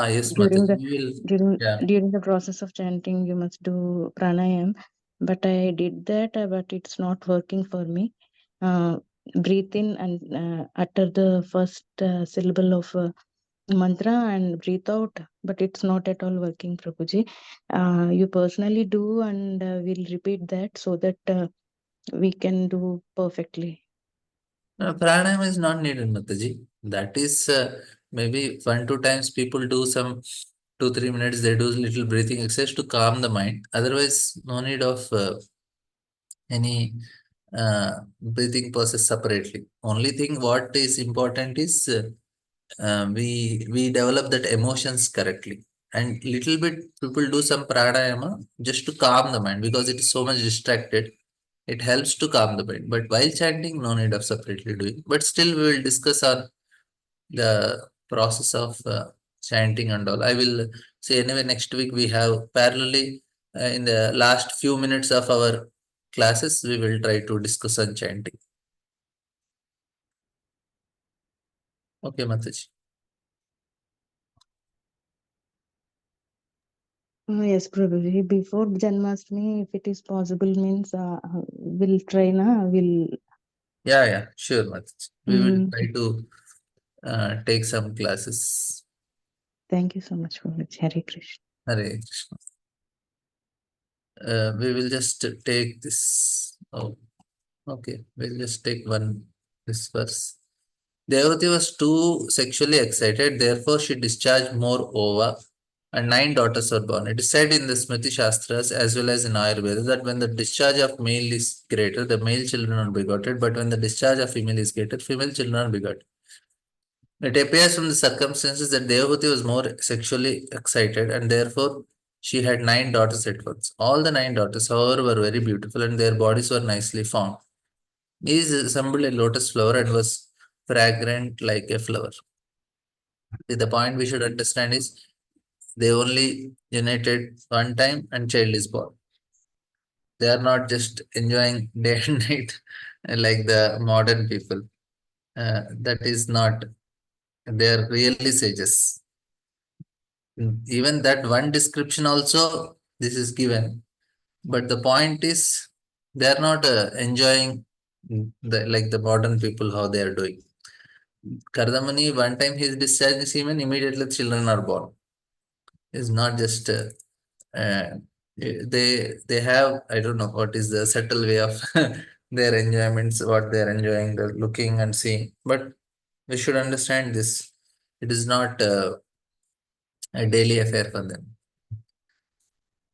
Yes, during Mataji. the We will, during yeah. during the process of chanting, you must do pranayam. But I did that, but it's not working for me. Breathe in and utter the first syllable of mantra and breathe out, but it's not at all working, Prabhuji. You personally do, and we'll repeat that so that we can do perfectly. Pranayama is not needed, Mataji. That is maybe 1-2 times people do some 2-3 minutes, they do little breathing exercise to calm the mind. Otherwise, no need of any breathing process separately. Only thing what is important is we develop that emotions correctly. And little bit people do some pranayama just to calm the mind because it is so much distracted. It helps to calm the mind. But while chanting, no need of separately doing. But still, we will discuss on the process of chanting and all. I will say anyway, next week we have parallelly in the last few minutes of our classes, we will try to discuss on chanting. Okay, Mataji. Yes, Prabhuji. Before Janmashtami, if it is possible, means we'll try, na? Yeah, sure, Mataji. We will Mm, try to take some classes. Thank you so much, Prabhuji. Hare Krishna. Hare Krishna. We will just take this. Oh, okay. We'll just take this verse. Devati was too sexually excited, therefore she discharged more ova, and 9 daughters were born. It is said in the Smriti Shastras as well as in Ayurveda that when the discharge of male is greater, the male children are begotten, but when the discharge of female is greater, female children are begotten. It appears from the circumstances that Devati was more sexually excited and therefore she had 9 daughters at once. All the 9 daughters, however, were very beautiful and their bodies were nicely formed. Each resembled a lotus flower and was fragrant like a flower. The point we should understand is they only united one time and child is born. They are not just enjoying day and night like the modern people. That is not, they are really sages. Even that one description also, this is given. But the point is, they are not enjoying like the modern people how they are doing. Kardamani, one time he is discharged semen, immediately children are born. It's not just uh, they have, I don't know what is the subtle way of their enjoyments, what they are enjoying, the looking and seeing. But we should understand this. It is not a daily affair for them.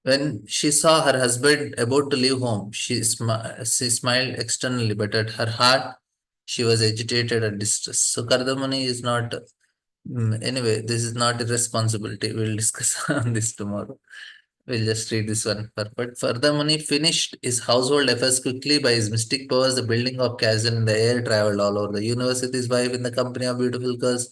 When she saw her husband about to leave home, she smiled externally, but at her heart, she was agitated and distressed. So Kardamani is not. Anyway, this is not a responsibility. We'll discuss on this tomorrow. We'll just read this one. But Kardamani finished his household affairs quickly by his mystic powers. The building of castle in the air traveled all over the universe with his wife in the company of beautiful girls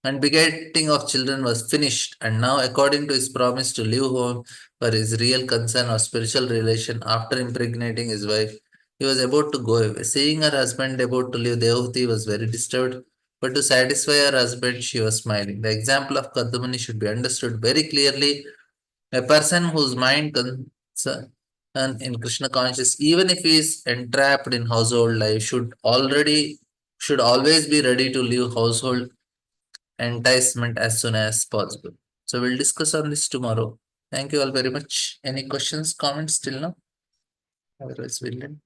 and begetting of children was finished, and now, according to his promise to leave home for his real concern or spiritual relation after impregnating his wife, he was about to go away. Seeing her husband about to leave, Devahuti was very disturbed, but to satisfy her husband, she was smiling. The example of Kadamani should be understood very clearly. A person whose mind concern in Krishna conscious, even if he is entrapped in household life, should always be ready to leave household enticement as soon as possible. So we'll discuss on this tomorrow. Thank you all very much. Any questions, comments till now? Otherwise, we'll end.